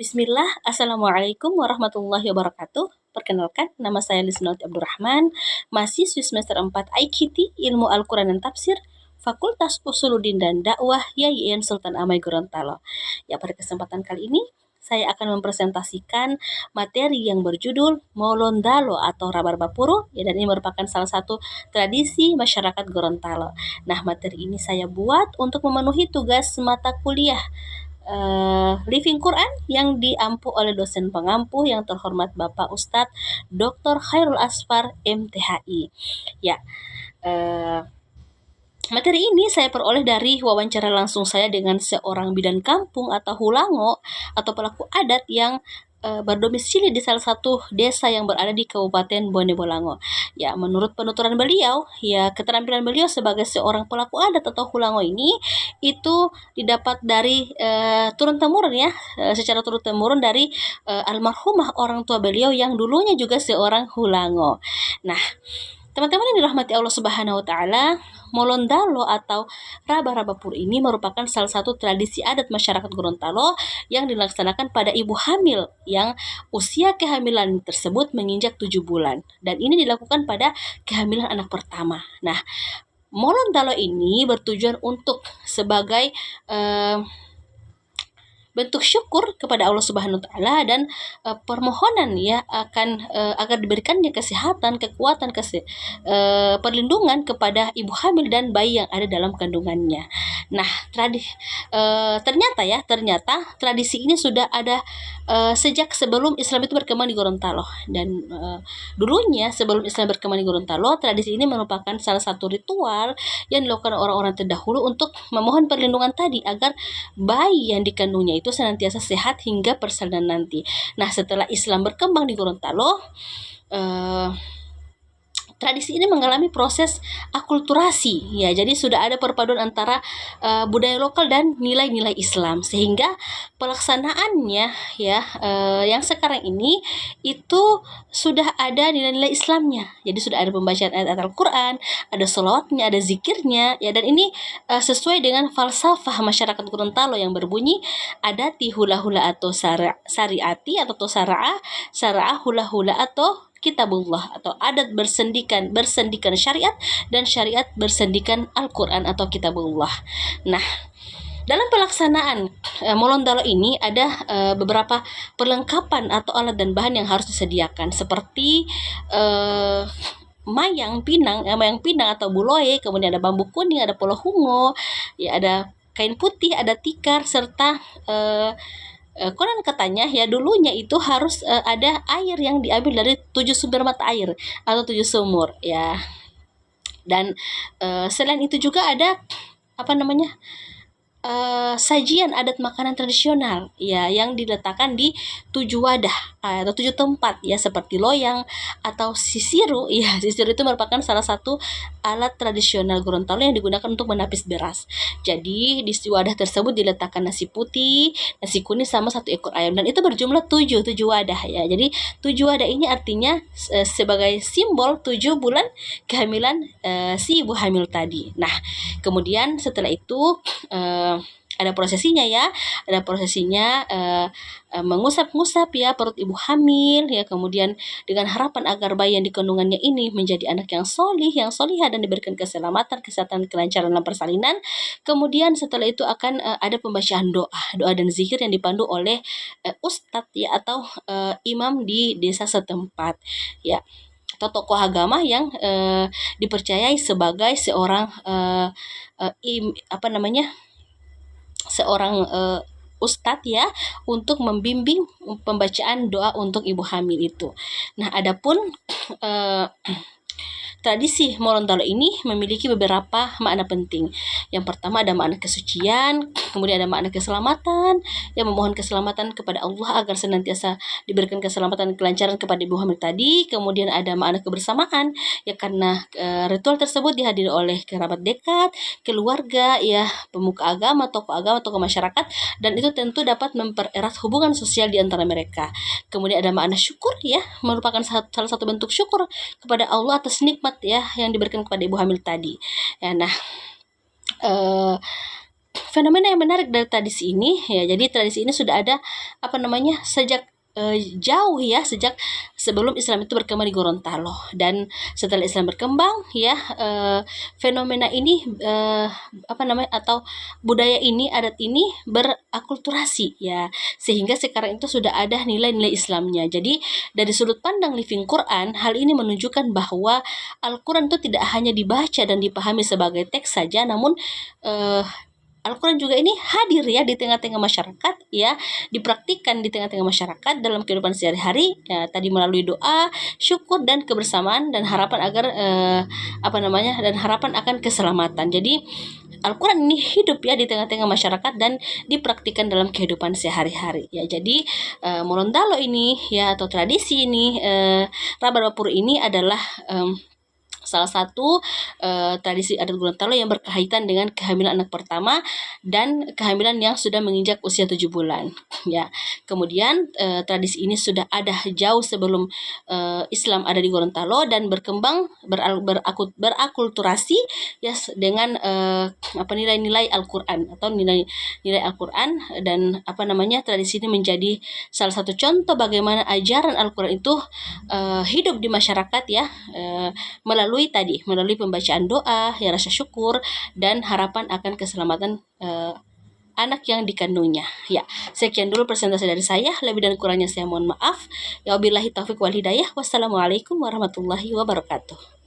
Bismillah, Assalamualaikum warahmatullahi wabarakatuh. Perkenalkan, nama saya Lisnawati Abdurrahman, mahasiswi semester 4 IKT, Ilmu Al-Quran dan Tafsir, Fakultas Usuluddin dan Dakwah YIN Sultan Amai Gorontalo. Ya, pada kesempatan kali ini, saya akan mempresentasikan materi yang berjudul Molondalo atau Rabarba-Puro, ya, dan ini merupakan salah satu tradisi masyarakat Gorontalo. Nah, materi ini saya buat untuk memenuhi tugas mata kuliah Living Quran yang diampu oleh dosen pengampu yang terhormat Bapak Ustadz Dr. Khairul Asfar MTHI. Ya, materi ini saya peroleh dari wawancara langsung saya dengan seorang bidan kampung atau hulango atau pelaku adat yang berdomisili di salah satu desa yang berada di Kabupaten Bone Bolango. Ya, menurut penuturan beliau, ya, keterampilan beliau sebagai seorang pelaku adat atau hulango ini itu didapat dari turun-temurun, ya, secara turun-temurun dari almarhumah orang tua beliau yang dulunya juga seorang hulango. Nah, teman-teman yang dirahmati Allah Subhanahu wa taala, Molondalo atau Raba-Raba Puro ini merupakan salah satu tradisi adat masyarakat Gorontalo yang dilaksanakan pada ibu hamil yang usia kehamilan tersebut menginjak 7 bulan, dan ini dilakukan pada kehamilan anak pertama. Nah, Molondalo ini bertujuan untuk sebagai bentuk syukur kepada Allah Subhanahu wa taala dan permohonan, ya, akan agar diberikannya kesehatan, kekuatan, perlindungan kepada ibu hamil dan bayi yang ada dalam kandungannya. Nah, ternyata tradisi ini sudah ada sejak sebelum Islam itu berkembang di Gorontalo, dan dulunya sebelum Islam berkembang di Gorontalo, tradisi ini merupakan salah satu ritual yang dilakukan orang-orang terdahulu untuk memohon perlindungan tadi agar bayi yang dikandungnya itu senantiasa sehat hingga persalinan nanti. Nah, setelah Islam berkembang di Gorontalo, tradisi ini mengalami proses akulturasi, ya, jadi sudah ada perpaduan antara budaya lokal dan nilai-nilai Islam, sehingga pelaksanaannya, ya, yang sekarang ini itu sudah ada nilai-nilai Islamnya. Jadi sudah ada pembacaan ayat Al-Quran, ada sholawatnya, ada zikirnya, ya, dan ini sesuai dengan falsafah masyarakat Gorontalo yang berbunyi adati hula-hula atau syariati atau sara'ah hula-hula atau kitabullah, atau adat bersendikan syariat dan syariat bersendikan Al-Quran atau kitabullah. Nah, dalam pelaksanaan Molondalo ini ada beberapa perlengkapan atau alat dan bahan yang harus disediakan, seperti mayang pinang atau buloe, kemudian ada bambu kuning, ada polohungo, ya, ada kain putih, ada tikar, serta konon katanya, ya, dulunya itu harus ada air yang diambil dari 7 sumber mata air atau 7 sumur, ya. Dan selain itu juga ada sajian adat makanan tradisional, ya, yang diletakkan di 7 wadah atau 7 tempat, ya, seperti loyang atau sisiru. Ya, sisiru itu merupakan salah satu alat tradisional Gorontalo yang digunakan untuk menapis beras. Jadi di wadah tersebut diletakkan nasi putih, nasi kuning, sama 1 ekor ayam, dan itu berjumlah 7 wadah, ya. Jadi 7 wadah ini artinya sebagai simbol 7 bulan kehamilan si ibu hamil tadi. Nah, kemudian setelah itu ada prosesinya, ya, mengusap-ngusap, ya, perut ibu hamil, ya, kemudian dengan harapan agar bayi yang dikandungannya ini menjadi anak yang solih, yang solihah, dan diberikan keselamatan, kesehatan, kelancaran dalam persalinan. Kemudian setelah itu akan ada pembacaan doa dan zikir yang dipandu oleh ustadz, ya, atau imam di desa setempat, ya, atau tokoh agama yang dipercayai sebagai seorang ustadz, ya, untuk membimbing pembacaan doa untuk ibu hamil itu. Nah, adapun tradisi Molondalo ini memiliki beberapa makna penting. Yang pertama ada makna kesucian, kemudian ada makna keselamatan, yang memohon keselamatan kepada Allah agar senantiasa diberikan keselamatan dan kelancaran kepada ibu hamil tadi. Kemudian ada makna kebersamaan, ya, karena ritual tersebut dihadiri oleh kerabat dekat, keluarga, ya, pemuka agama, tokoh masyarakat, dan itu tentu dapat mempererat hubungan sosial di antara mereka. Kemudian ada makna syukur, ya, merupakan salah satu bentuk syukur kepada Allah atas nikmat, ya, yang diberikan kepada ibu hamil tadi. Ya, nah, fenomena yang menarik dari tradisi ini ya, jadi tradisi ini sudah ada sejak jauh ya, sejak sebelum Islam itu berkembang di Gorontalo, dan setelah Islam berkembang ya, fenomena ini atau budaya ini, adat ini berakulturasi ya, sehingga sekarang itu sudah ada nilai-nilai Islamnya. Jadi dari sudut pandang Living Quran, hal ini menunjukkan bahwa Al-Quran itu tidak hanya dibaca dan dipahami sebagai teks saja, namun Al-Quran juga ini hadir ya di tengah-tengah masyarakat ya, dipraktikkan di tengah-tengah masyarakat dalam kehidupan sehari-hari ya, tadi melalui doa, syukur dan kebersamaan, dan harapan agar dan harapan akan keselamatan. Jadi Al-Quran ini hidup ya di tengah-tengah masyarakat dan dipraktikkan dalam kehidupan sehari-hari ya. Jadi Morontalo ini ya, atau tradisi ini, Raba Dapur ini adalah salah satu tradisi adat Gorontalo yang berkaitan dengan kehamilan anak pertama dan kehamilan yang sudah menginjak usia 7 bulan ya. Kemudian tradisi ini sudah ada jauh sebelum Islam ada di Gorontalo, dan berkembang berakulturasi ya dengan nilai-nilai Al-Qur'an atau nilai-nilai Al-Qur'an, dan tradisi ini menjadi salah satu contoh bagaimana ajaran Al-Qur'an itu hidup di masyarakat ya, melalui pembacaan doa, ya, rasa syukur dan harapan akan keselamatan anak yang dikandungnya. Ya, sekian dulu presentasi dari saya. Lebih dan kurangnya saya mohon maaf. Ya, wabillahi taufik wal hidayah. Wassalamualaikum warahmatullahi wabarakatuh.